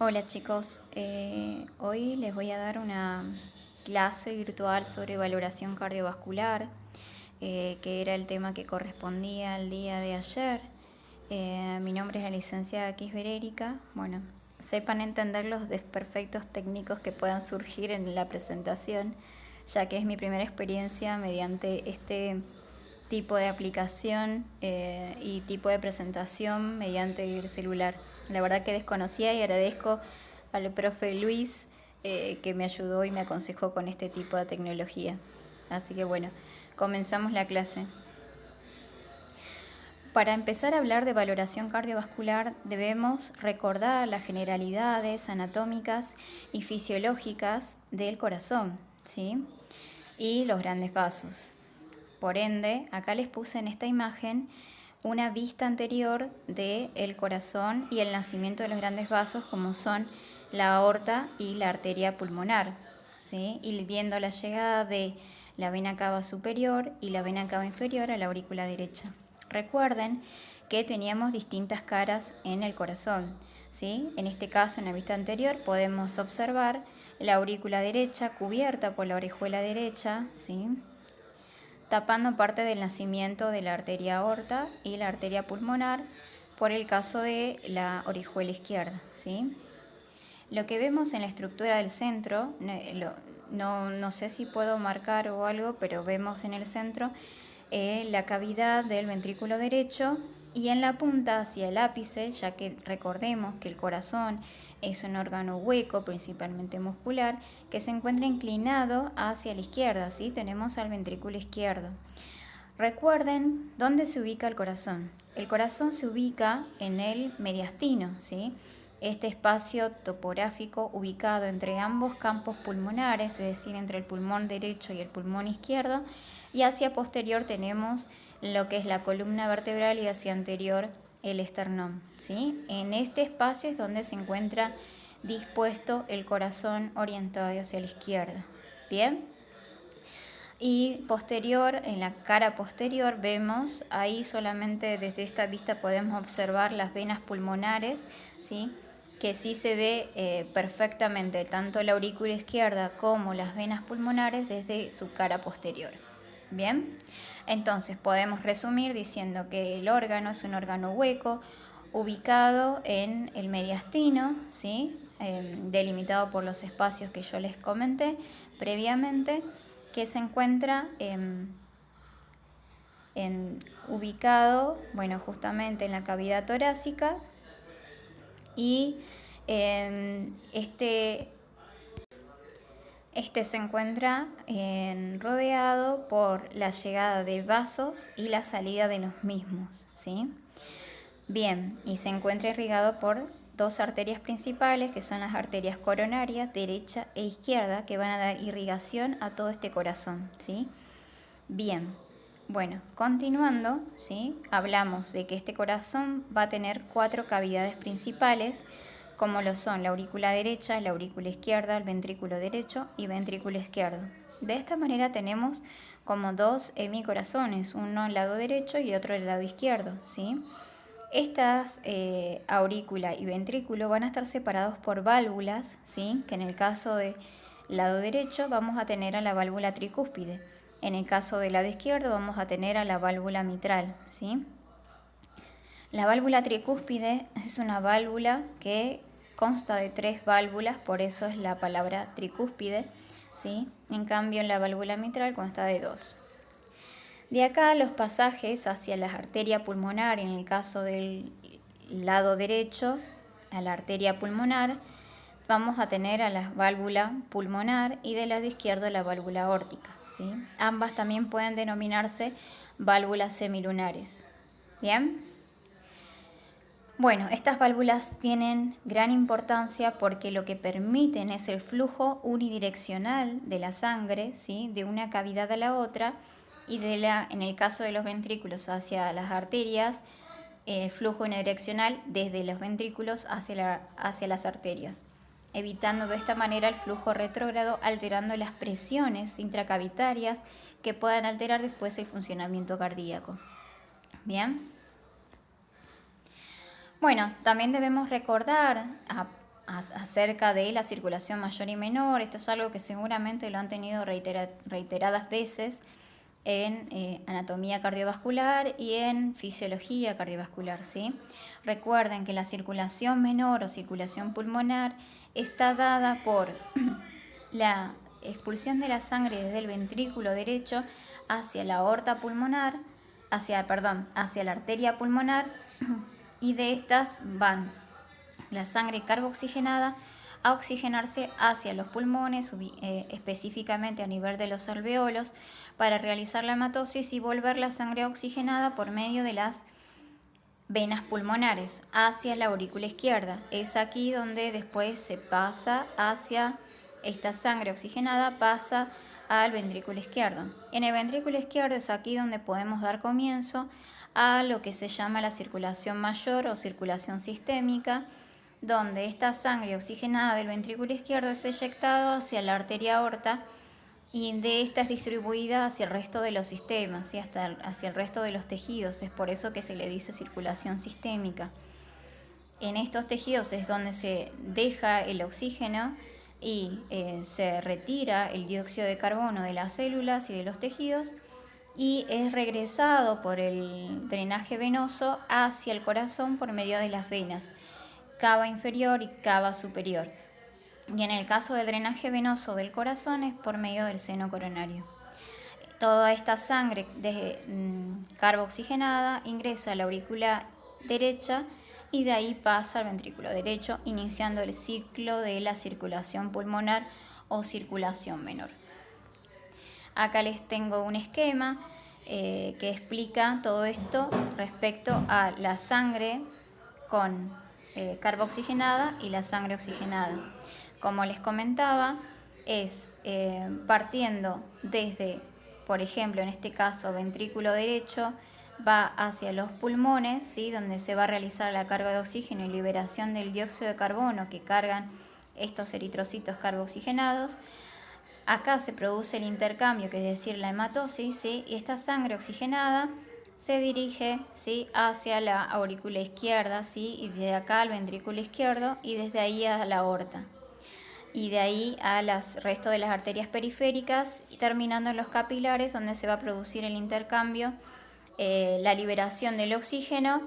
Hola chicos, hoy les voy a dar una clase virtual sobre valoración cardiovascular, que era el tema que correspondía al día de ayer. Mi nombre es la licenciada Kisber Erika. Bueno, sepan entender los desperfectos técnicos que puedan surgir en la presentación, ya que es mi primera experiencia mediante este tipo de aplicación y tipo de presentación mediante el celular. La verdad que desconocía y agradezco al profe Luis que me ayudó y me aconsejó con este tipo de tecnología. Así que bueno, comenzamos la clase. Para empezar a hablar de valoración cardiovascular debemos recordar las generalidades anatómicas y fisiológicas del corazón, ¿sí? Y los grandes vasos. Por ende, acá les puse en esta imagen una vista anterior del corazón y el nacimiento de los grandes vasos como son la aorta y la arteria pulmonar, ¿sí? Y viendo la llegada de la vena cava superior y la vena cava inferior a la aurícula derecha. Recuerden que teníamos distintas caras en el corazón, ¿sí? En este caso, en la vista anterior, podemos observar la aurícula derecha cubierta por la orejuela derecha, ¿sí? Tapando parte del nacimiento de la arteria aorta y la arteria pulmonar por el caso de la orejuela izquierda, ¿sí? Lo que vemos en la estructura del centro, no sé si puedo marcar o algo, pero vemos en el centro la cavidad del ventrículo derecho y en la punta hacia el ápice, ya que recordemos que el corazón es un órgano hueco, principalmente muscular, que se encuentra inclinado hacia la izquierda, ¿sí? Tenemos al ventrículo izquierdo. Recuerden dónde se ubica el corazón. El corazón se ubica en el mediastino, ¿sí? Este espacio topográfico ubicado entre ambos campos pulmonares, es decir, entre el pulmón derecho y el pulmón izquierdo, y hacia posterior tenemos lo que es la columna vertebral y hacia anterior el esternón, ¿sí? En este espacio es donde se encuentra dispuesto el corazón orientado hacia la izquierda. ¿Bien? Y posterior, en la cara posterior vemos, ahí solamente desde esta vista podemos observar las venas pulmonares, ¿sí? Que sí se ve perfectamente tanto la aurícula izquierda como las venas pulmonares desde su cara posterior. Bien, entonces podemos resumir diciendo que el órgano es un órgano hueco ubicado en el mediastino, ¿sí? Delimitado por los espacios que yo les comenté previamente, que se encuentra ubicado, bueno, justamente en la cavidad torácica y este se encuentra rodeado por la llegada de vasos y la salida de los mismos, ¿sí? Bien, y se encuentra irrigado por dos arterias principales, que son las arterias coronarias, derecha e izquierda, que van a dar irrigación a todo este corazón, ¿sí? Bien, bueno, continuando, ¿sí? Hablamos de que este corazón va a tener 4 cavidades principales, como lo son la aurícula derecha, la aurícula izquierda, el ventrículo derecho y ventrículo izquierdo. De esta manera tenemos como 2 hemicorazones, uno al lado derecho y otro al lado izquierdo, ¿sí? Estas aurícula y ventrículo van a estar separados por válvulas, ¿sí? Que en el caso del lado derecho vamos a tener a la válvula tricúspide. En el caso del lado izquierdo vamos a tener a la válvula mitral, ¿sí? La válvula tricúspide es una válvula que consta de 3 válvulas, por eso es la palabra tricúspide, ¿sí? En cambio, en la válvula mitral consta de 2. De acá los pasajes hacia la arteria pulmonar, en el caso del lado derecho, a la arteria pulmonar, vamos a tener a la válvula pulmonar y del lado izquierdo la válvula aórtica, ¿sí? Ambas también pueden denominarse válvulas semilunares. ¿Bien? Bueno, estas válvulas tienen gran importancia porque lo que permiten es el flujo unidireccional de la sangre, ¿sí? De una cavidad a la otra y en el caso de los ventrículos hacia las arterias, flujo unidireccional desde los ventrículos hacia las arterias, evitando de esta manera el flujo retrógrado, alterando las presiones intracavitarias que puedan alterar después el funcionamiento cardíaco. Bien. Bueno, también debemos recordar acerca de la circulación mayor y menor. Esto es algo que seguramente lo han tenido reiteradas veces en anatomía cardiovascular y en fisiología cardiovascular, ¿sí? Recuerden que la circulación menor o circulación pulmonar está dada por la expulsión de la sangre desde el ventrículo derecho hacia la aorta pulmonar, hacia la arteria pulmonar, y de estas van la sangre carbooxigenada a oxigenarse hacia los pulmones, específicamente a nivel de los alveolos, para realizar la hematosis y volver la sangre oxigenada por medio de las venas pulmonares hacia la aurícula izquierda. Es aquí donde después se pasa hacia esta sangre oxigenada, pasa al ventrículo izquierdo. En el ventrículo izquierdo es aquí donde podemos dar comienzo a lo que se llama la circulación mayor o circulación sistémica, donde esta sangre oxigenada del ventrículo izquierdo es eyectada hacia la arteria aorta y de esta es distribuida hacia el resto de los sistemas, ¿sí? Hacia el resto de los tejidos. Es por eso que se le dice circulación sistémica. En estos tejidos es donde se deja el oxígeno y se retira el dióxido de carbono de las células y de los tejidos, y es regresado por el drenaje venoso hacia el corazón por medio de las venas cava inferior y cava superior. Y en el caso del drenaje venoso del corazón es por medio del seno coronario. Toda esta sangre carbooxigenada ingresa a la aurícula derecha y de ahí pasa al ventrículo derecho, iniciando el ciclo de la circulación pulmonar o circulación menor. Acá les tengo un esquema que explica todo esto respecto a la sangre con carbooxigenada y la sangre oxigenada. Como les comentaba, es partiendo desde, por ejemplo, en este caso, ventrículo derecho, va hacia los pulmones, ¿sí? Donde se va a realizar la carga de oxígeno y liberación del dióxido de carbono que cargan estos eritrocitos carbooxigenados. Acá se produce el intercambio, que es decir, la hematosis, ¿sí? Y esta sangre oxigenada se dirige, ¿sí? Hacia la aurícula izquierda, ¿sí? Y desde acá al ventrículo izquierdo y desde ahí a la aorta. Y de ahí al resto de las arterias periféricas y terminando en los capilares, donde se va a producir el intercambio, la liberación del oxígeno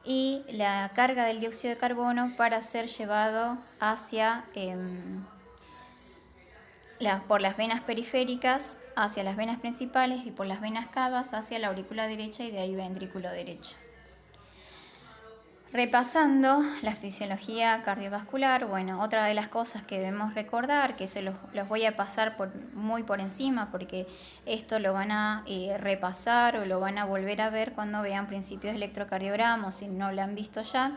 y la carga del dióxido de carbono para ser llevado hacia por las venas periféricas hacia las venas principales y por las venas cavas hacia la aurícula derecha y de ahí ventrículo derecho. Repasando la fisiología cardiovascular, bueno, otra de las cosas que debemos recordar, que se los voy a pasar muy por encima porque esto lo van a repasar o lo van a volver a ver cuando vean principios de electrocardiograma, si no lo han visto ya,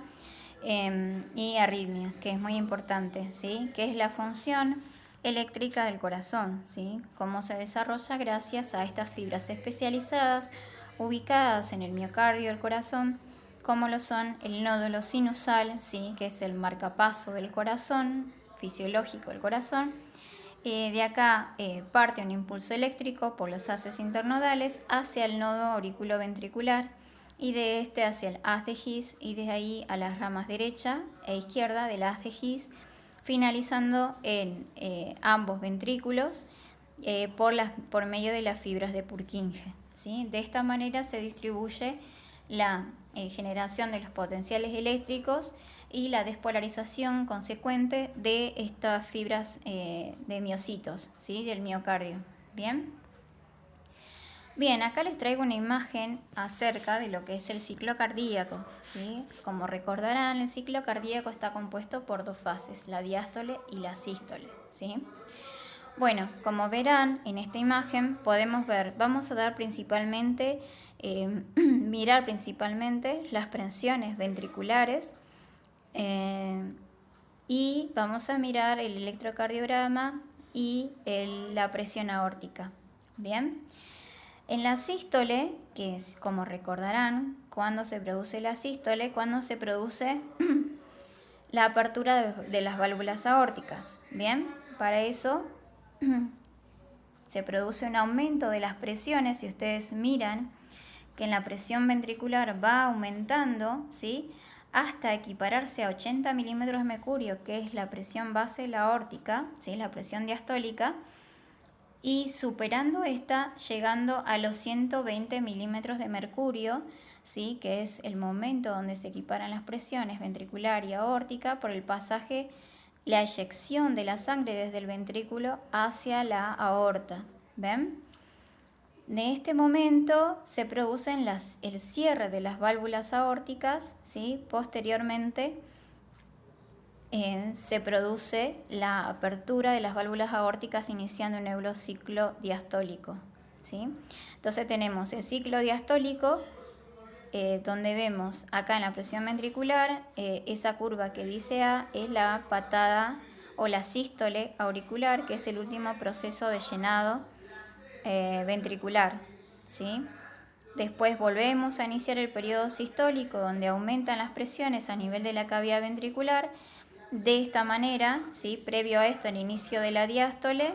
y arritmias, que es muy importante, ¿sí? Que es la función eléctrica del corazón, ¿sí? Cómo se desarrolla gracias a estas fibras especializadas ubicadas en el miocardio del corazón, como lo son el nódulo sinusal, ¿sí? Que es el marcapaso del corazón, fisiológico del corazón. De acá parte un impulso eléctrico por los haces internodales hacia el nodo auriculoventricular y de este hacia el haz de His y de ahí a las ramas derecha e izquierda del haz de His, finalizando en ambos ventrículos por medio de las fibras de Purkinje, ¿sí? De esta manera se distribuye la generación de los potenciales eléctricos y la despolarización consecuente de estas fibras de miocitos, ¿sí? Del miocardio. Bien, acá les traigo una imagen acerca de lo que es el ciclo cardíaco, ¿sí? Como recordarán, el ciclo cardíaco está compuesto por dos fases, la diástole y la sístole, ¿sí? Bueno, como verán en esta imagen podemos ver, vamos a dar principalmente, mirar principalmente las presiones ventriculares y vamos a mirar el electrocardiograma y la presión aórtica, ¿bien? En la sístole, que es como recordarán, cuando se produce la sístole, cuando se produce la apertura de las válvulas aórticas, ¿bien? Para eso se produce un aumento de las presiones. Si ustedes miran que en la presión ventricular va aumentando, ¿sí? hasta equipararse a 80 milímetros de mercurio, que es la presión base de la aórtica, ¿sí? La presión diastólica, y superando esta, llegando a los 120 milímetros de mercurio, ¿sí? Que es el momento donde se equiparan las presiones ventricular y aórtica por el pasaje, la eyección de la sangre desde el ventrículo hacia la aorta. ¿Ven? En este momento se produce el cierre de las válvulas aórticas, ¿sí? Posteriormente se produce la apertura de las válvulas aórticas iniciando un nuevo ciclo diastólico, ¿sí? Entonces tenemos el ciclo diastólico, donde vemos acá en la presión ventricular, esa curva que dice A es la patada o la sístole auricular, que es el último proceso de llenado ventricular, ¿sí? Después volvemos a iniciar el periodo sistólico, donde aumentan las presiones a nivel de la cavidad ventricular. De esta manera, ¿sí? Previo a esto, el inicio de la diástole,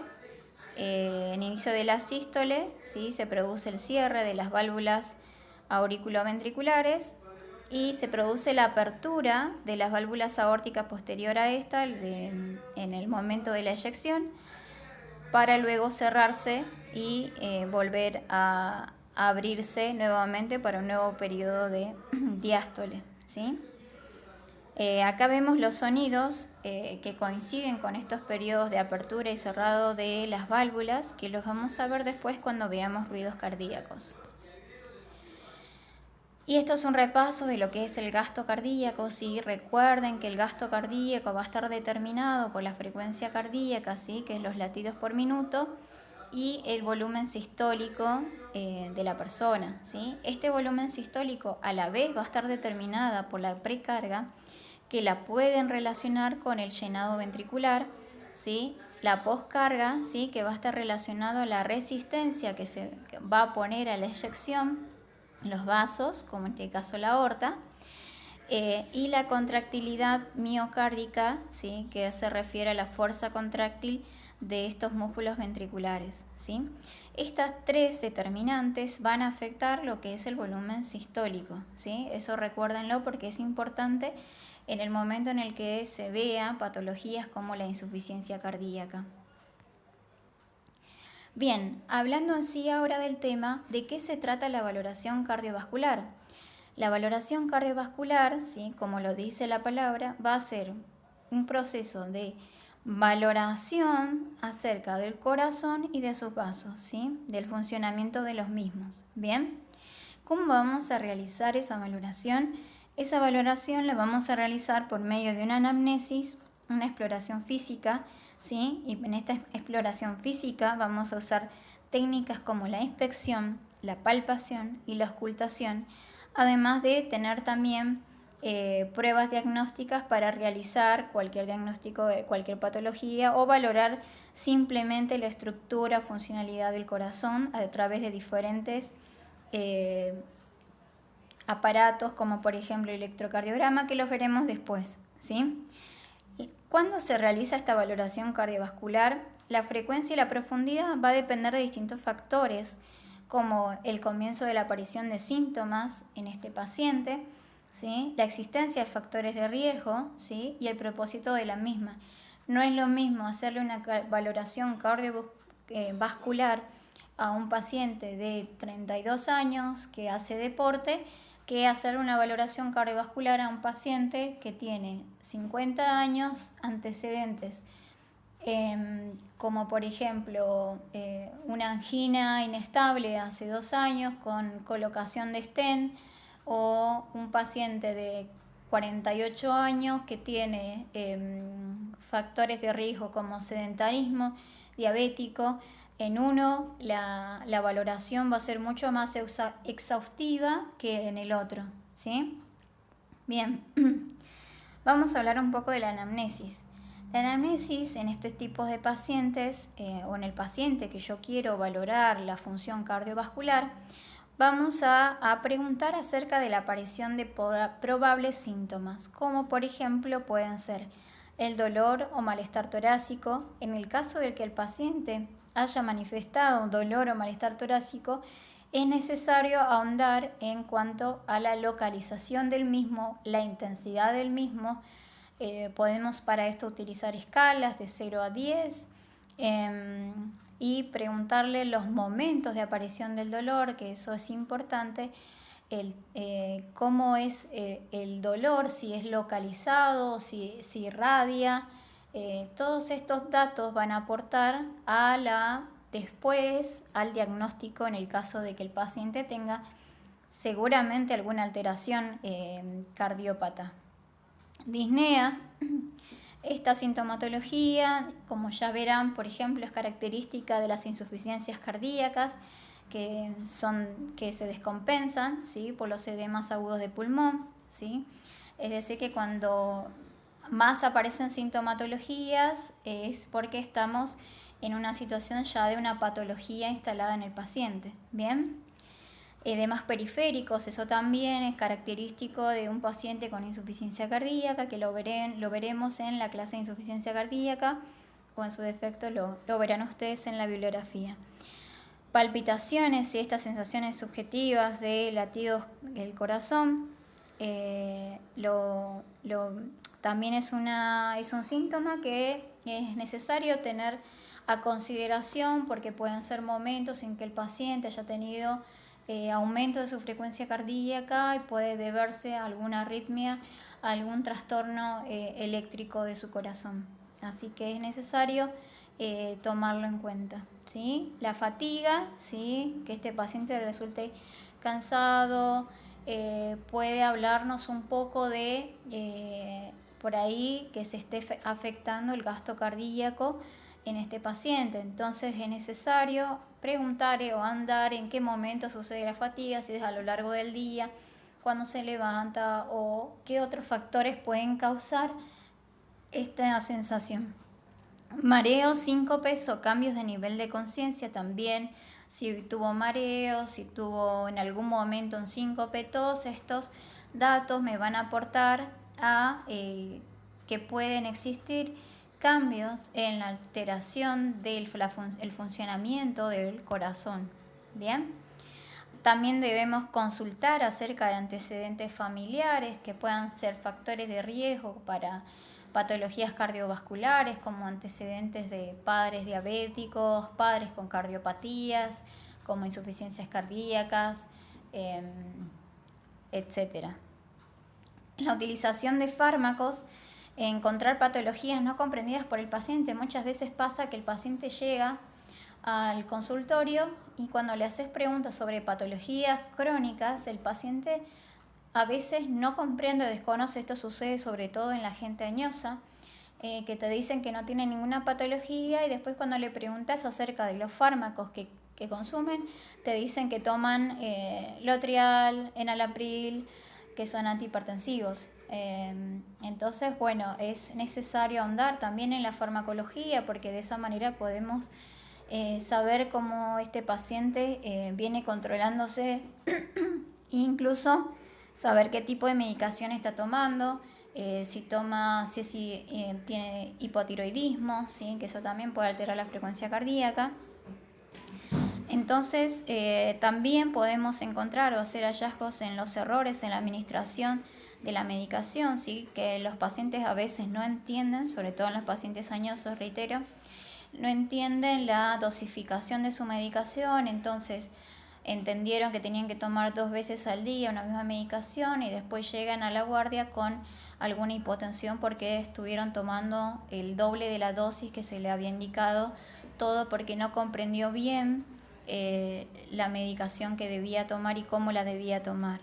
el inicio de la sístole, ¿sí? Se produce el cierre de las válvulas auriculoventriculares y se produce la apertura de las válvulas aórticas posterior a esta en el momento de la eyección, para luego cerrarse y volver a abrirse nuevamente para un nuevo periodo de diástole, ¿sí? Acá vemos los sonidos que coinciden con estos periodos de apertura y cerrado de las válvulas, que los vamos a ver después cuando veamos ruidos cardíacos. Y esto es un repaso de lo que es el gasto cardíaco, ¿sí? Recuerden que el gasto cardíaco va a estar determinado por la frecuencia cardíaca, ¿sí? Que es los latidos por minuto, y el volumen sistólico de la persona, ¿sí? Este volumen sistólico a la vez va a estar determinada por la precarga, que la pueden relacionar con el llenado ventricular, ¿sí? La poscarga, ¿sí? Que va a estar relacionado a la resistencia que se va a poner a la eyección, los vasos, como en este caso la aorta, y la contractilidad miocárdica, ¿sí? Que se refiere a la fuerza contráctil de estos músculos ventriculares, ¿sí? Estas tres determinantes van a afectar lo que es el volumen sistólico, ¿sí? Eso recuérdenlo porque es importante en el momento en el que se vea patologías como la insuficiencia cardíaca. Bien, hablando en sí ahora del tema, ¿de qué se trata la valoración cardiovascular? La valoración cardiovascular, ¿sí? Como lo dice la palabra, va a ser un proceso de valoración acerca del corazón y de sus vasos, ¿sí? Del funcionamiento de los mismos. Bien, ¿cómo vamos a realizar esa valoración? Esa valoración la vamos a realizar por medio de una anamnesis, una exploración física, ¿sí? Y en esta exploración física vamos a usar técnicas como la inspección, la palpación y la auscultación, además de tener también pruebas diagnósticas para realizar cualquier diagnóstico de cualquier patología o valorar simplemente la estructura, funcionalidad del corazón a través de diferentes aparatos, como por ejemplo el electrocardiograma, que los veremos después, ¿sí? ¿Cuándo se realiza esta valoración cardiovascular? La frecuencia y la profundidad va a depender de distintos factores, como el comienzo de la aparición de síntomas en este paciente, ¿sí? La existencia de factores de riesgo, ¿sí? Y el propósito de la misma. No es lo mismo hacerle una valoración cardiovascular a un paciente de 32 años que hace deporte que hacer una valoración cardiovascular a un paciente que tiene 50 años, antecedentes, como por ejemplo una angina inestable hace 2 años con colocación de stent, o un paciente de 48 años que tiene factores de riesgo como sedentarismo, diabético. En uno la valoración va a ser mucho más exhaustiva que en el otro, ¿sí? Bien, vamos a hablar un poco de la anamnesis. La anamnesis en estos tipos de pacientes o en el paciente que yo quiero valorar la función cardiovascular, vamos a preguntar acerca de la aparición de probables síntomas, como por ejemplo pueden ser el dolor o malestar torácico. En el caso de que el paciente haya manifestado dolor o malestar torácico, es necesario ahondar en cuanto a la localización del mismo, la intensidad del mismo. Podemos para esto utilizar escalas de 0 a 10 y preguntarle los momentos de aparición del dolor, que eso es importante, cómo es el dolor, si es localizado, si irradia. Todos estos datos van a aportar después al diagnóstico en el caso de que el paciente tenga seguramente alguna alteración cardiópata. Disnea, esta sintomatología, como ya verán, por ejemplo, es característica de las insuficiencias cardíacas que se descompensan, ¿sí?, por los edemas agudos de pulmón, ¿sí? Es decir, que cuando más aparecen sintomatologías es porque estamos en una situación ya de una patología instalada en el paciente. Bien, edemas periféricos, eso también es característico de un paciente con insuficiencia cardíaca, que lo veremos en la clase de insuficiencia cardíaca, o en su defecto lo verán ustedes en la bibliografía. Palpitaciones y estas sensaciones subjetivas de latidos del corazón, también es un síntoma que es necesario tener a consideración, porque pueden ser momentos en que el paciente haya tenido aumento de su frecuencia cardíaca y puede deberse a alguna arritmia, a algún trastorno eléctrico de su corazón. Así que es necesario tomarlo en cuenta, ¿sí? La fatiga, ¿sí?, que este paciente resulte cansado, puede hablarnos un poco de por ahí que se esté afectando el gasto cardíaco en este paciente. Entonces es necesario preguntar o andar en qué momento sucede la fatiga, si es a lo largo del día, cuando se levanta, o qué otros factores pueden causar esta sensación. Mareos, síncopes o cambios de nivel de conciencia también, si tuvo mareos, si tuvo en algún momento un síncope, todos estos datos me van a aportar a que pueden existir cambios en la alteración del funcionamiento del corazón. Bien, también debemos consultar acerca de antecedentes familiares que puedan ser factores de riesgo para patologías cardiovasculares, como antecedentes de padres diabéticos, padres con cardiopatías, como insuficiencias cardíacas, etc. La utilización de fármacos, encontrar patologías no comprendidas por el paciente. Muchas veces pasa que el paciente llega al consultorio y cuando le haces preguntas sobre patologías crónicas, el paciente a veces no comprende o desconoce. Esto sucede sobre todo en la gente añosa, que te dicen que no tiene ninguna patología y después cuando le preguntas acerca de los fármacos que consumen, te dicen que toman Lotrial, Enalapril, que son antihipertensivos. Entonces, bueno, es necesario ahondar también en la farmacología, porque de esa manera podemos saber cómo este paciente viene controlándose, incluso saber qué tipo de medicación está tomando, si tiene hipotiroidismo, ¿sí?, que eso también puede alterar la frecuencia cardíaca. Entonces, también podemos encontrar o hacer hallazgos en los errores en la administración de la medicación, ¿sí?, que los pacientes a veces no entienden, sobre todo en los pacientes añosos, reitero, no entienden la dosificación de su medicación. Entonces entendieron que tenían que tomar 2 veces al día una misma medicación y después llegan a la guardia con alguna hipotensión porque estuvieron tomando el doble de la dosis que se le había indicado, todo porque no comprendió bien la medicación que debía tomar y cómo la debía tomar.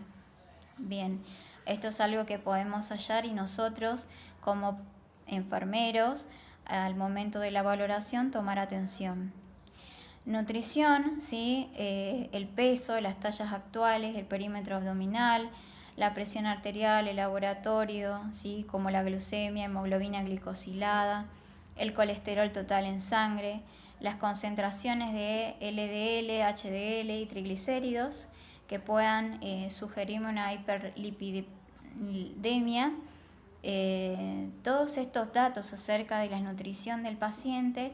Bien, esto es algo que podemos hallar y nosotros como enfermeros al momento de la valoración tomar atención. Nutrición, ¿sí? El peso, las tallas actuales, el perímetro abdominal, la presión arterial, el laboratorio, ¿sí?, como la glucemia, hemoglobina glicosilada, el colesterol total en sangre, las concentraciones de LDL, HDL y triglicéridos que puedan sugerirme una hiperlipidemia. Todos estos datos acerca de la nutrición del paciente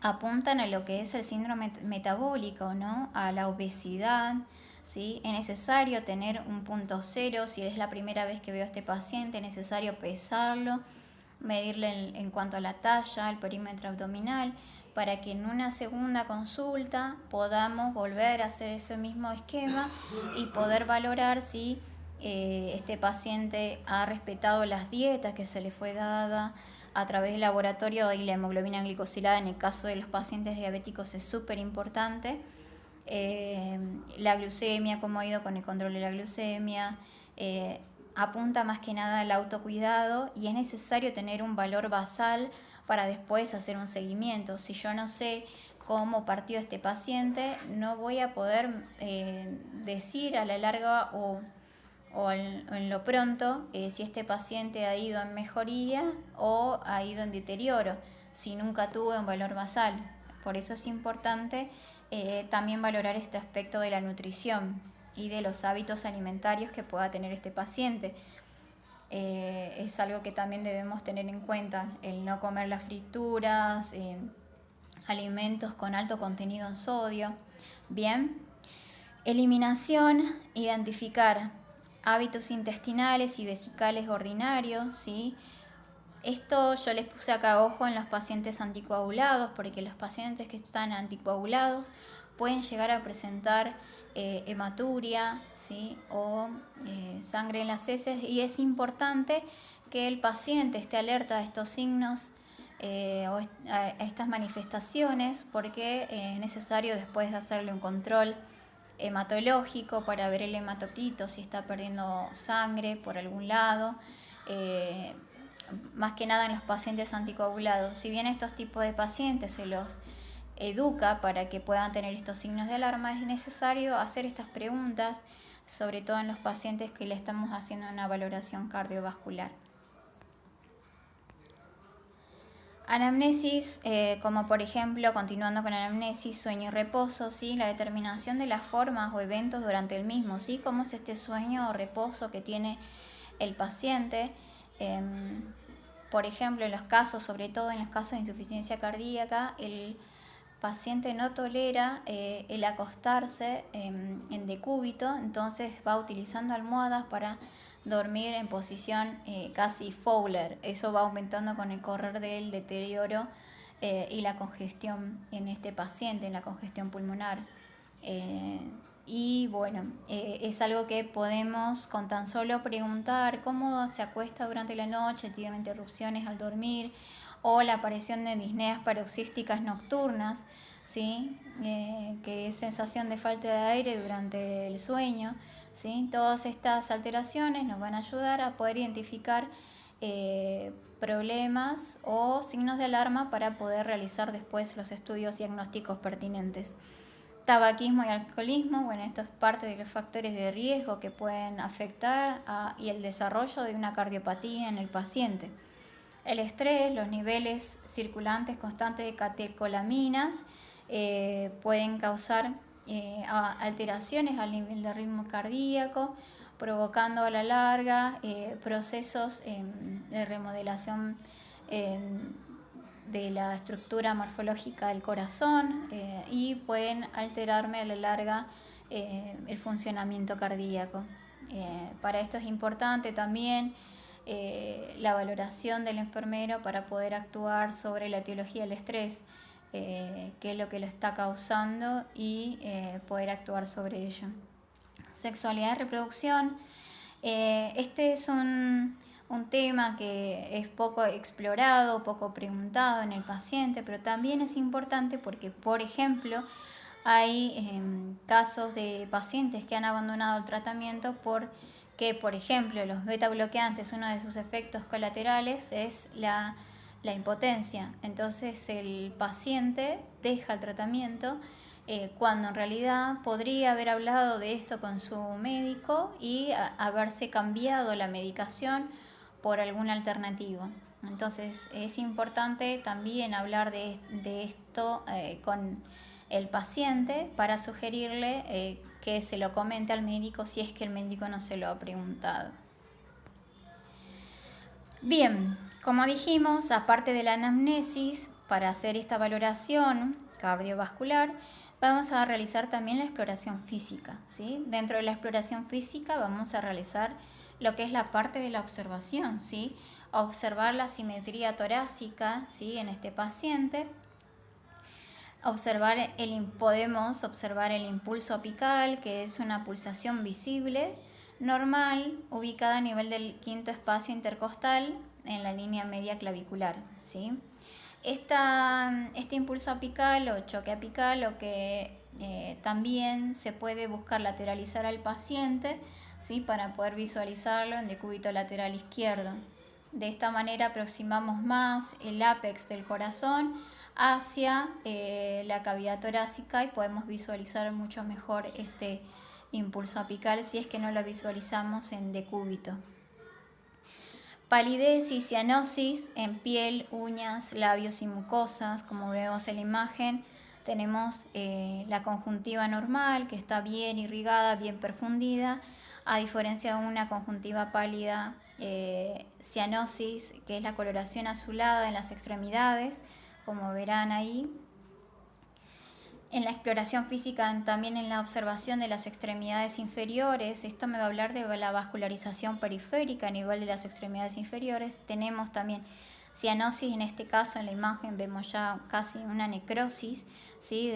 apuntan a lo que es el síndrome metabólico, ¿no? A la obesidad, ¿sí? Es necesario tener un punto cero. Si es la primera vez que veo a este paciente, es necesario pesarlo, medirle en cuanto a la talla, el perímetro abdominal, para que en una segunda consulta podamos volver a hacer ese mismo esquema y poder valorar si este paciente ha respetado las dietas que se le fue dada a través del laboratorio, y la hemoglobina glicosilada en el caso de los pacientes diabéticos es súper importante. La glucemia, cómo ha ido con el control de la glucemia, apunta más que nada al autocuidado, y es necesario tener un valor basal para después hacer un seguimiento. Si yo no sé cómo partió este paciente, no voy a poder decir a la larga o en lo pronto si este paciente ha ido en mejoría o ha ido en deterioro, si nunca tuvo un valor basal. Por eso es importante también valorar este aspecto de la nutrición y de los hábitos alimentarios que pueda tener este paciente. Es algo que también debemos tener en cuenta, el no comer las frituras, alimentos con alto contenido en sodio. Bien, eliminación, identificar hábitos intestinales y vesicales ordinarios, ¿sí? Esto yo les puse acá ojo en los pacientes anticoagulados, porque los pacientes que están anticoagulados pueden llegar a presentar hematuria, ¿sí? O sangre en las heces, y es importante que el paciente esté alerta a estos signos o a estas manifestaciones, porque es necesario después hacerle un control hematológico para ver el hematocrito, si está perdiendo sangre por algún lado, más que nada en los pacientes anticoagulados. Si bien estos tipos de pacientes se los educa para que puedan tener estos signos de alarma, es necesario hacer estas preguntas, sobre todo en los pacientes que le estamos haciendo una valoración cardiovascular. Anamnesis, como por ejemplo, continuando con anamnesis, sueño y reposo, ¿sí? La determinación de las formas o eventos durante el mismo, ¿sí? Cómo es este sueño o reposo que tiene el paciente. Por ejemplo, en los casos, sobre todo en los casos de insuficiencia cardíaca, el paciente no tolera el acostarse en decúbito, entonces va utilizando almohadas para dormir en posición casi Fowler. Eso va aumentando con el correr del deterioro y la congestión en este paciente, en la congestión pulmonar. Y bueno, es algo que podemos con tan solo preguntar cómo se acuesta durante la noche, tiene interrupciones al dormir, o la aparición de disneas paroxísticas nocturnas, ¿sí? Que es sensación de falta de aire durante el sueño, ¿sí? Todas estas alteraciones nos van a ayudar a poder identificar problemas o signos de alarma para poder realizar después los estudios diagnósticos pertinentes. Tabaquismo y alcoholismo, bueno, esto es parte de los factores de riesgo que pueden afectar y el desarrollo de una cardiopatía en el paciente. El estrés, los niveles circulantes constantes de catecolaminas pueden causar alteraciones al nivel de ritmo cardíaco, provocando a la larga procesos de remodelación de la estructura morfológica del corazón y pueden alterarme a la larga el funcionamiento cardíaco. Para esto es importante también la valoración del enfermero para poder actuar sobre la etiología del estrés, qué es lo que lo está causando, y poder actuar sobre ello. Sexualidad y reproducción. Este es un tema que es poco explorado, poco preguntado en el paciente, pero también es importante porque, por ejemplo, hay casos de pacientes que han abandonado el tratamiento porque, por ejemplo, los beta bloqueantes, uno de sus efectos colaterales es la impotencia. Entonces el paciente deja el tratamiento cuando en realidad podría haber hablado de esto con su médico y haberse cambiado la medicación por algún alternativo. Entonces es importante también hablar de esto con el paciente para sugerirle que se lo comente al médico si es que el médico no se lo ha preguntado. Bien, como dijimos, aparte de la anamnesis, para hacer esta valoración cardiovascular, vamos a realizar también la exploración física, ¿sí? Dentro de la exploración física vamos a realizar lo que es la parte de la observación, ¿sí? Observar la simetría torácica, ¿sí? En este paciente. Podemos observar el impulso apical, que es una pulsación visible, normal, ubicada a nivel del quinto espacio intercostal en la línea media clavicular, ¿sí? Este impulso apical o choque apical, o que también se puede buscar lateralizar al paciente, ¿sí? Para poder visualizarlo en decúbito lateral izquierdo. De esta manera aproximamos más el ápex del corazón hacia la cavidad torácica y podemos visualizar mucho mejor este impulso apical si es que no lo visualizamos en decúbito. Palidez y cianosis en piel, uñas, labios y mucosas. Como vemos en la imagen, tenemos la conjuntiva normal, que está bien irrigada, bien perfundida, a diferencia de una conjuntiva pálida, cianosis, que es la coloración azulada en las extremidades, como verán ahí. En la exploración física, también en la observación de las extremidades inferiores, esto me va a hablar de la vascularización periférica a nivel de las extremidades inferiores. Tenemos también cianosis, en este caso en la imagen vemos ya casi una necrosis, ¿sí?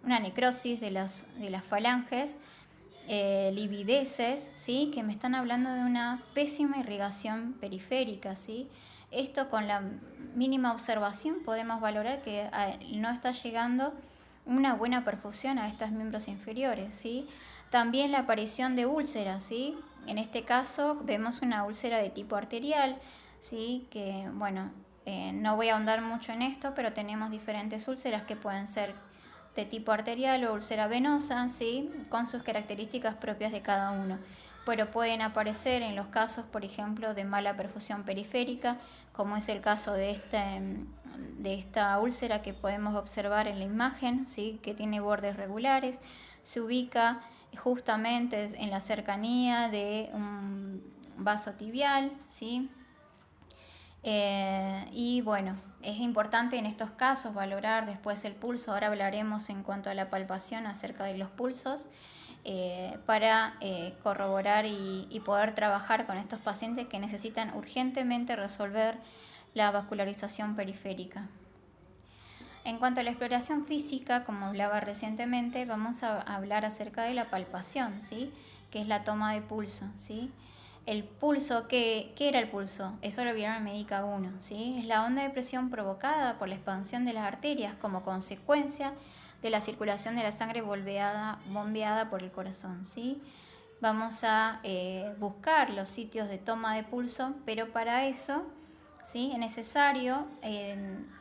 Una necrosis de las falanges, livideces, ¿sí? Que me están hablando de una pésima irrigación periférica, ¿sí? Esto, con la mínima observación podemos valorar que no está llegando una buena perfusión a estos miembros inferiores, ¿sí? También la aparición de úlceras, ¿sí? En este caso vemos una úlcera de tipo arterial, ¿sí? Que, bueno, no voy a ahondar mucho en esto, pero tenemos diferentes úlceras que pueden ser de tipo arterial o úlcera venosa, ¿sí? Con sus características propias de cada uno. Pero pueden aparecer en los casos, por ejemplo, de mala perfusión periférica, como es el caso de esta úlcera que podemos observar en la imagen, ¿sí? Que tiene bordes regulares, se ubica justamente en la cercanía de un vaso tibial, ¿sí? Y bueno, es importante en estos casos valorar después el pulso. Ahora hablaremos en cuanto a la palpación acerca de los pulsos, para corroborar y poder trabajar con estos pacientes que necesitan urgentemente resolver la vascularización periférica. En cuanto a la exploración física, como hablaba recientemente, vamos a hablar acerca de la palpación, ¿sí? Que es la toma de pulso, ¿sí? El pulso, ¿qué era el pulso? Eso lo vieron en Médica 1, ¿sí? Es la onda de presión provocada por la expansión de las arterias como consecuencia de la circulación de la sangre bombeada por el corazón, ¿sí? Vamos a buscar los sitios de toma de pulso, pero para eso, ¿sí? Es necesario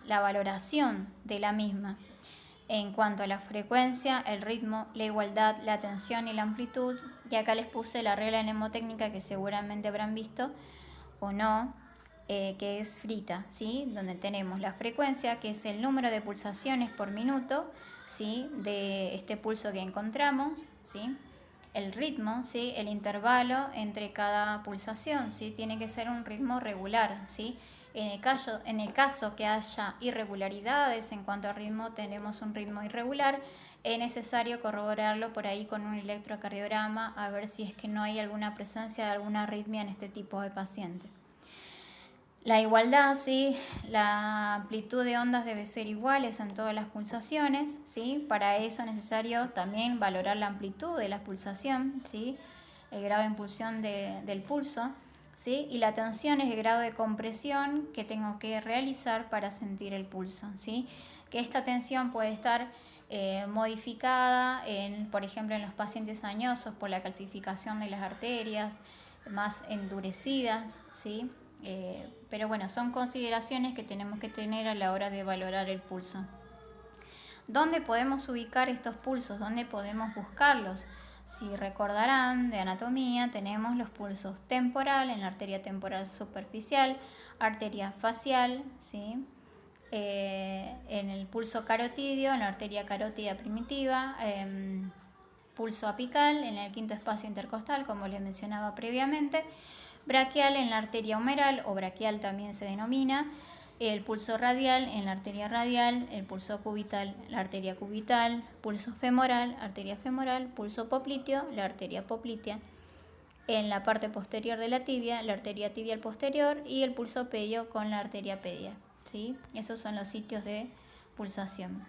la valoración de la misma en cuanto a la frecuencia, el ritmo, la igualdad, la tensión y la amplitud. Y acá les puse la regla mnemotécnica que seguramente habrán visto o no, que es frita, ¿sí? Donde tenemos la frecuencia, que es el número de pulsaciones por minuto, ¿sí? De este pulso que encontramos, ¿sí? El ritmo, ¿sí? El intervalo entre cada pulsación, ¿sí? Tiene que ser un ritmo regular, ¿sí? En el caso que haya irregularidades en cuanto al ritmo, tenemos un ritmo irregular, es necesario corroborarlo por ahí con un electrocardiograma a ver si es que no hay alguna presencia de alguna arritmia en este tipo de paciente. La igualdad, ¿sí? La amplitud de ondas debe ser iguales en todas las pulsaciones, ¿sí? Para eso es necesario también valorar la amplitud de la pulsación, ¿sí? El grado de impulsión del pulso, ¿sí? Y la tensión es el grado de compresión que tengo que realizar para sentir el pulso, ¿sí? Que esta tensión puede estar modificada, por ejemplo, en los pacientes añosos por la calcificación de las arterias, más endurecidas, ¿sí? Pero bueno, son consideraciones que tenemos que tener a la hora de valorar el pulso. ¿Dónde podemos ubicar estos pulsos? ¿Dónde podemos buscarlos? Si recordarán de anatomía, tenemos los pulsos temporal en la arteria temporal superficial, arteria facial, ¿sí? En el pulso carotidio, en la arteria carótida primitiva, pulso apical en el quinto espacio intercostal, como les mencionaba previamente, braquial en la arteria humeral, o braquial también se denomina, el pulso radial en la arteria radial, el pulso cubital, la arteria cubital, pulso femoral, arteria femoral, pulso popliteo, la arteria poplitea, en la parte posterior de la tibia, la arteria tibial posterior y el pulso pedio con la arteria pedia, ¿sí? Esos son los sitios de pulsación.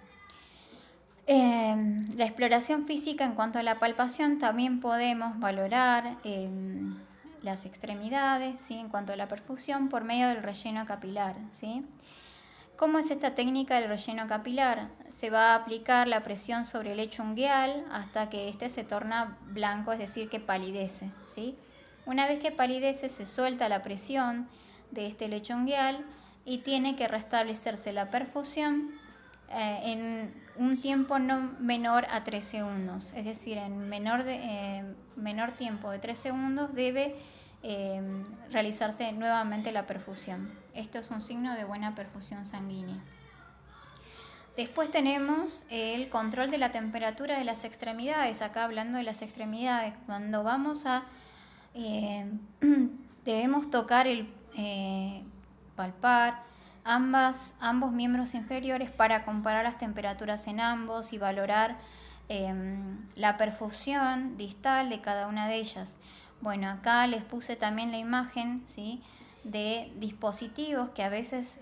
La exploración física en cuanto a la palpación, también podemos valorar las extremidades, ¿sí? En cuanto a la perfusión por medio del relleno capilar, ¿sí? ¿Cómo es esta técnica del relleno capilar? Se va a aplicar la presión sobre el lecho ungueal hasta que éste se torna blanco, es decir, que palidece, ¿sí? Una vez que palidece, se suelta la presión de este lecho ungueal y tiene que restablecerse la perfusión en un tiempo no menor a 3 segundos, es decir, en menor tiempo de 3 segundos debe realizarse nuevamente la perfusión. Esto es un signo de buena perfusión sanguínea. Después tenemos el control de la temperatura de las extremidades. Acá hablando de las extremidades, cuando vamos a debemos tocar palpar ambos miembros inferiores para comparar las temperaturas en ambos y valorar la perfusión distal de cada una de ellas. Bueno, acá les puse también la imagen, ¿sí?, de dispositivos que a veces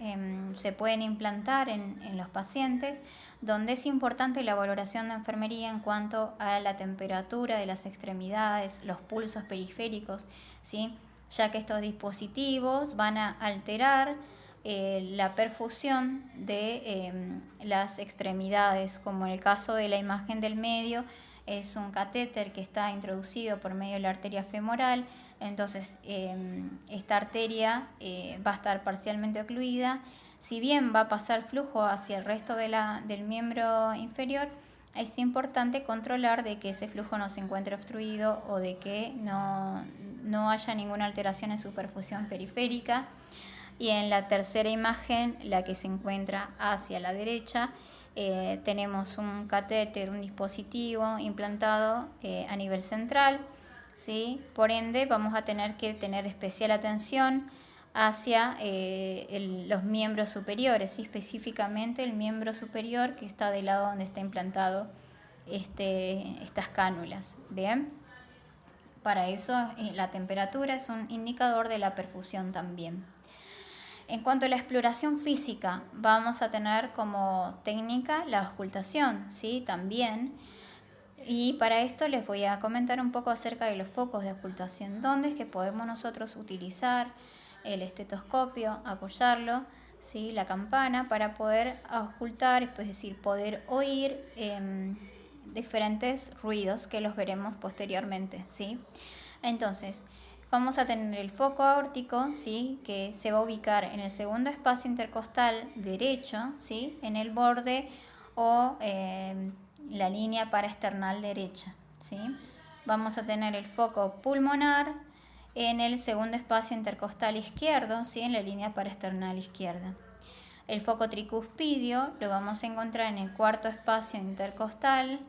se pueden implantar en los pacientes, donde es importante la valoración de enfermería en cuanto a la temperatura de las extremidades, los pulsos periféricos, ¿sí?, ya que estos dispositivos van a alterar la perfusión de las extremidades, como en el caso de la imagen del medio. Es un catéter que está introducido por medio de la arteria femoral, entonces esta arteria va a estar parcialmente ocluida. Si bien va a pasar flujo hacia el resto del miembro inferior, es importante controlar de que ese flujo no se encuentre obstruido o de que no haya ninguna alteración en su perfusión periférica. Y en la tercera imagen, la que se encuentra hacia la derecha, tenemos un catéter, un dispositivo implantado a nivel central, ¿sí? Por ende, vamos a tener que tener especial atención hacia los miembros superiores, ¿sí? Específicamente el miembro superior que está del lado donde está implantado estas cánulas. ¿Bien? Para eso la temperatura es un indicador de la perfusión también. En cuanto a la exploración física, vamos a tener como técnica la auscultación, ¿sí? También. Y para esto les voy a comentar un poco acerca de los focos de auscultación, dónde es que podemos nosotros utilizar el estetoscopio, apoyarlo, ¿sí?, la campana, para poder auscultar, es decir, poder oír diferentes ruidos que los veremos posteriormente, ¿sí? Entonces, vamos a tener el foco aórtico, ¿sí?, que se va a ubicar en el segundo espacio intercostal derecho, ¿sí?, en el borde o la línea paraesternal derecha, ¿sí? Vamos a tener el foco pulmonar en el segundo espacio intercostal izquierdo, ¿sí?, en la línea paraesternal izquierda. El foco tricuspidio lo vamos a encontrar en el cuarto espacio intercostal,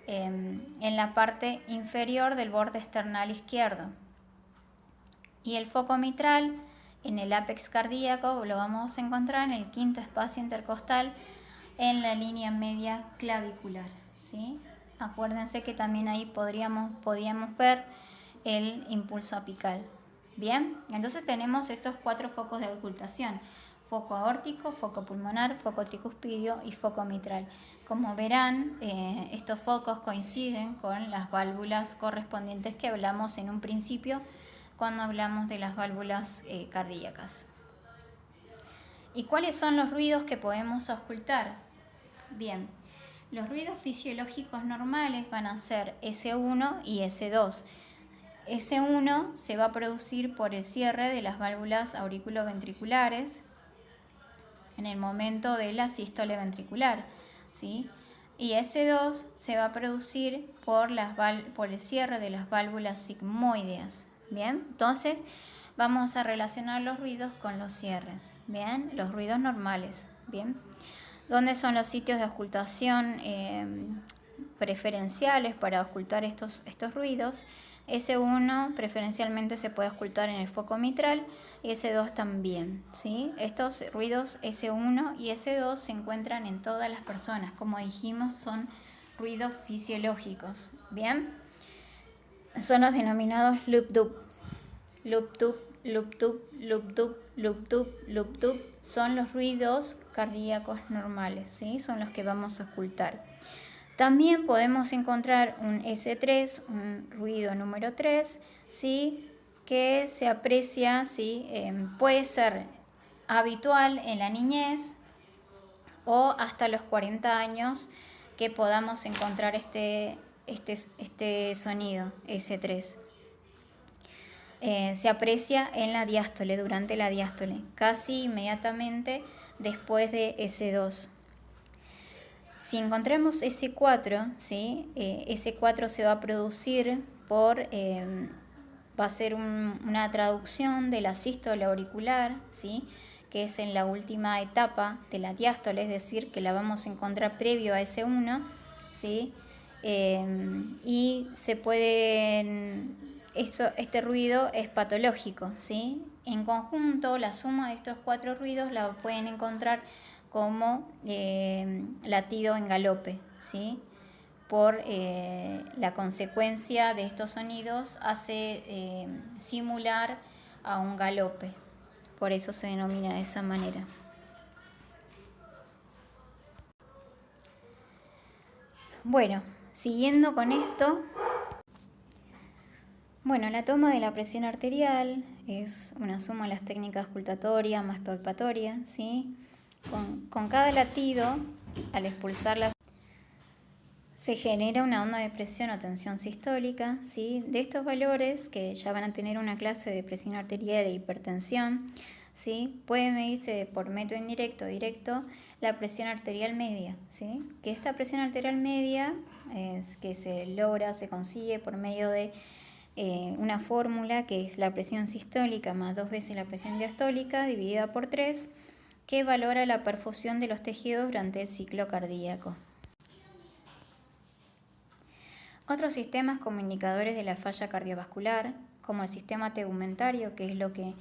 en la parte inferior del borde esternal izquierdo. Y el foco mitral en el ápex cardíaco lo vamos a encontrar en el quinto espacio intercostal, en la línea media clavicular, ¿sí? Acuérdense que también ahí podíamos ver el impulso apical. Bien, entonces tenemos estos 4 focos de auscultación: foco aórtico, foco pulmonar, foco tricuspidio y foco mitral. Como verán, estos focos coinciden con las válvulas correspondientes que hablamos en un principio cuando hablamos de las válvulas cardíacas. ¿Y cuáles son los ruidos que podemos auscultar? Bien, los ruidos fisiológicos normales van a ser S1 y S2. S1 se va a producir por el cierre de las válvulas auriculoventriculares en el momento de la sístole ventricular, ¿sí? Y S2 se va a producir por el cierre de las válvulas sigmoideas. Bien, entonces vamos a relacionar los ruidos con los cierres. Bien, los ruidos normales. Bien, ¿dónde son los sitios de auscultación preferenciales para auscultar estos ruidos? S1 preferencialmente se puede ocultar en el foco mitral y S2 también, ¿sí? Estos ruidos S1 y S2 se encuentran en todas las personas, como dijimos, son ruidos fisiológicos, ¿bien? Son los denominados loop-dub. Loop-dub, loop-dub, loop-dub, loop-dub, loop-dub son los ruidos cardíacos normales, ¿sí? Son los que vamos a ocultar. También podemos encontrar un S3, un ruido número 3, ¿sí? Que se aprecia, ¿sí? Puede ser habitual en la niñez o hasta los 40 años que podamos encontrar este sonido S3. Se aprecia en la diástole, durante la diástole, casi inmediatamente después de S2. Si encontramos S4, ¿sí? S4 se va a producir va a ser una traducción de la sístole auricular, ¿sí? Que es en la última etapa de la diástole, es decir, que la vamos a encontrar previo a S1, ¿sí? Y se pueden, este ruido es patológico, ¿sí? En conjunto, la suma de estos 4 ruidos la pueden encontrar como latido en galope, ¿sí? Por la consecuencia de estos sonidos hace simular a un galope, por eso se denomina de esa manera. Bueno, siguiendo con esto, la toma de la presión arterial es una suma de las técnicas auscultatoria más palpatoria, ¿sí? Con cada latido, al expulsar se genera una onda de presión o tensión sistólica, ¿sí? De estos valores, que ya van a tener una clase de presión arterial e hipertensión, ¿sí? Puede medirse por método indirecto o directo la presión arterial media, ¿sí? Que esta presión arterial media es que se consigue por medio de una fórmula que es la presión sistólica más 2 veces la presión diastólica dividida por 3, que valora la perfusión de los tejidos durante el ciclo cardíaco. Otros sistemas como indicadores de la falla cardiovascular, como el sistema tegumentario, que es lo que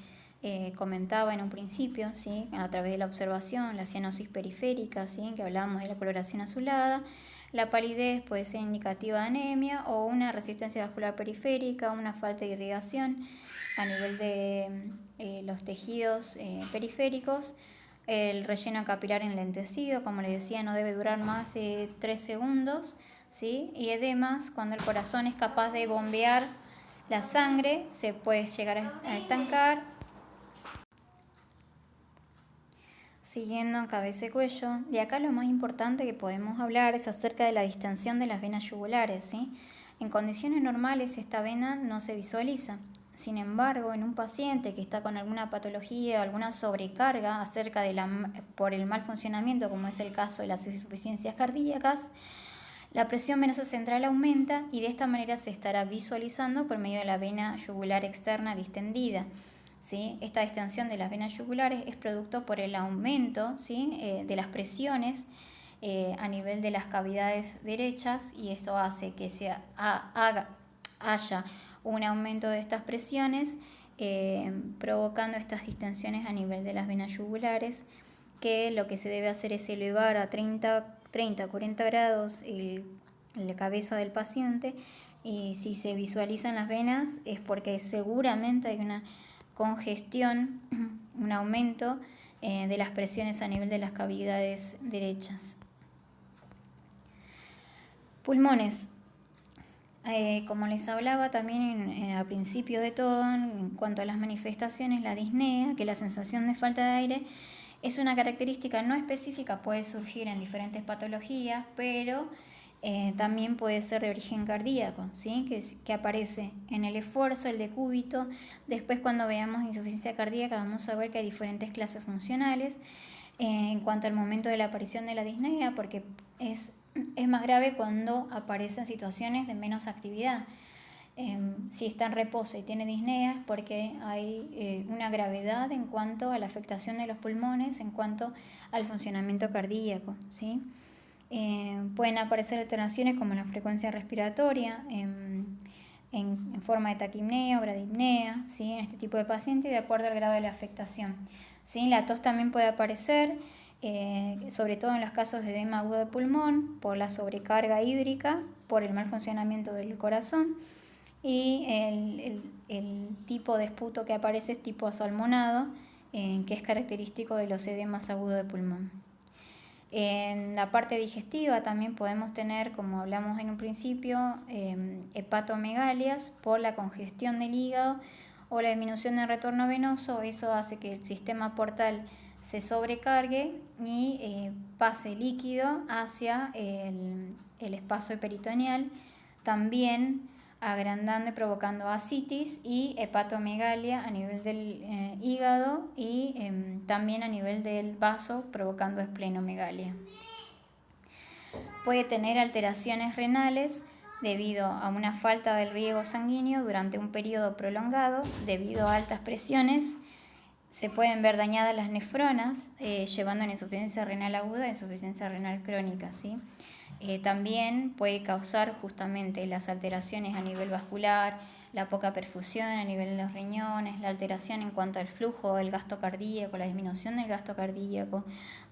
comentaba en un principio, ¿sí? A través de la observación, la cianosis periférica, ¿sí? Que hablábamos de la coloración azulada, la palidez puede ser indicativa de anemia o una resistencia vascular periférica, una falta de irrigación a nivel de los tejidos periféricos. El relleno capilar enlentecido, como les decía, no debe durar más de 3 segundos, ¿sí? Y edemas, cuando el corazón es capaz de bombear la sangre, se puede llegar a estancar. Siguiendo en cabeza y cuello, de acá lo más importante que podemos hablar es acerca de la distensión de las venas yugulares, ¿sí? En condiciones normales esta vena no se visualiza. Sin embargo, en un paciente que está con alguna patología o alguna sobrecarga por el mal funcionamiento, como es el caso de las insuficiencias cardíacas, la presión venosa central aumenta y de esta manera se estará visualizando por medio de la vena yugular externa distendida, ¿sí? Esta distensión de las venas yugulares es producto por el aumento, ¿sí? De las presiones a nivel de las cavidades derechas, y esto hace que haya un aumento de estas presiones, provocando estas distensiones a nivel de las venas yugulares, que lo que se debe hacer es elevar a 30 40 grados la cabeza del paciente, y si se visualizan las venas es porque seguramente hay una congestión, un aumento de las presiones a nivel de las cavidades derechas. Pulmones. Como les hablaba también al principio de todo, en cuanto a las manifestaciones, la disnea, que es la sensación de falta de aire, es una característica no específica, puede surgir en diferentes patologías, pero también puede ser de origen cardíaco, ¿sí? Que aparece en el esfuerzo, el decúbito. Después, cuando veamos insuficiencia cardíaca, vamos a ver que hay diferentes clases funcionales en cuanto al momento de la aparición de la disnea, porque es más grave cuando aparecen situaciones de menos actividad. Si está en reposo y tiene disnea es porque hay una gravedad en cuanto a la afectación de los pulmones, en cuanto al funcionamiento cardíaco, ¿sí? Pueden aparecer alteraciones como la frecuencia respiratoria, en forma de taquipnea o bradipnea, ¿sí? En este tipo de pacientes de acuerdo al grado de la afectación. ¿Sí? La tos también puede aparecer, sobre todo en los casos de edema agudo de pulmón, por la sobrecarga hídrica, por el mal funcionamiento del corazón, y el tipo de esputo que aparece es tipo asalmonado, que es característico de los edemas agudos de pulmón. En la parte digestiva también podemos tener, como hablamos en un principio, hepatomegalias por la congestión del hígado o la disminución del retorno venoso. Eso hace que el sistema portal se sobrecargue y pase líquido hacia el espacio peritoneal, también agrandando y provocando ascitis y hepatomegalia a nivel del hígado y también a nivel del vaso, provocando esplenomegalia. Puede tener alteraciones renales debido a una falta del riego sanguíneo durante un periodo prolongado, debido a altas presiones. Se pueden ver dañadas las nefronas, llevando a una insuficiencia renal aguda e insuficiencia renal crónica, ¿sí? También puede causar justamente las alteraciones a nivel vascular, la poca perfusión a nivel de los riñones, la alteración en cuanto al flujo del gasto cardíaco, la disminución del gasto cardíaco,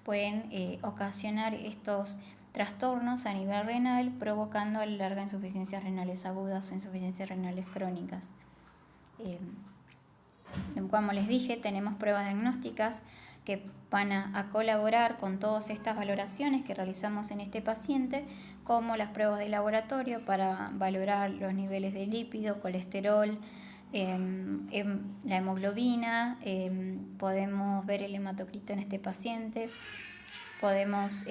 pueden ocasionar estos trastornos a nivel renal, provocando a la larga insuficiencias renales agudas o insuficiencias renales crónicas. Como les dije, tenemos pruebas diagnósticas que van a colaborar con todas estas valoraciones que realizamos en este paciente, como las pruebas de laboratorio para valorar los niveles de lípido, colesterol, la hemoglobina, podemos ver el hematocrito en este paciente, podemos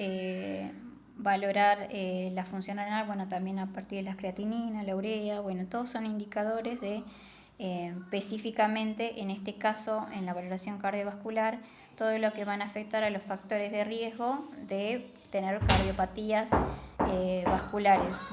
valorar la función renal, bueno, también a partir de las creatininas, la urea, bueno, todos son indicadores de específicamente en este caso en la valoración cardiovascular, todo lo que van a afectar a los factores de riesgo de tener cardiopatías vasculares.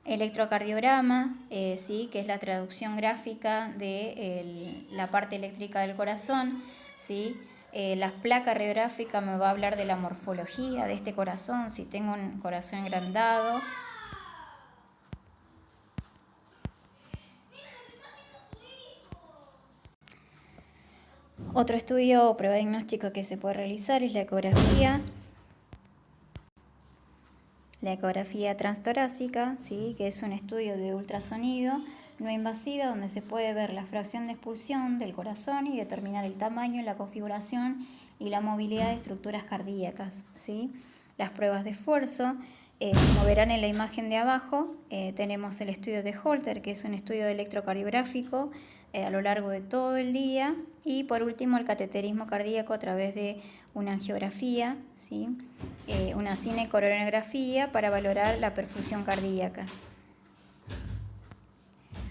Electrocardiograma, ¿sí? Que es la traducción gráfica de la parte eléctrica del corazón, ¿sí? La placa radiográfica me va a hablar de la morfología de este corazón, si tengo un corazón agrandado. Otro estudio o prueba diagnóstica que se puede realizar es la ecografía. La ecografía transtorácica, ¿sí? Que es un estudio de ultrasonido no invasiva donde se puede ver la fracción de expulsión del corazón y determinar el tamaño, la configuración y la movilidad de estructuras cardíacas, ¿sí? Las pruebas de esfuerzo, como verán en la imagen de abajo, tenemos el estudio de Holter, que es un estudio electrocardiográfico a lo largo de todo el día, y por último el cateterismo cardíaco a través de una angiografía, ¿sí? Una cinecoronografía para valorar la perfusión cardíaca.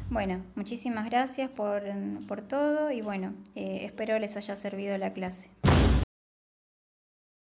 Bueno, muchísimas gracias por todo y bueno, espero les haya servido la clase.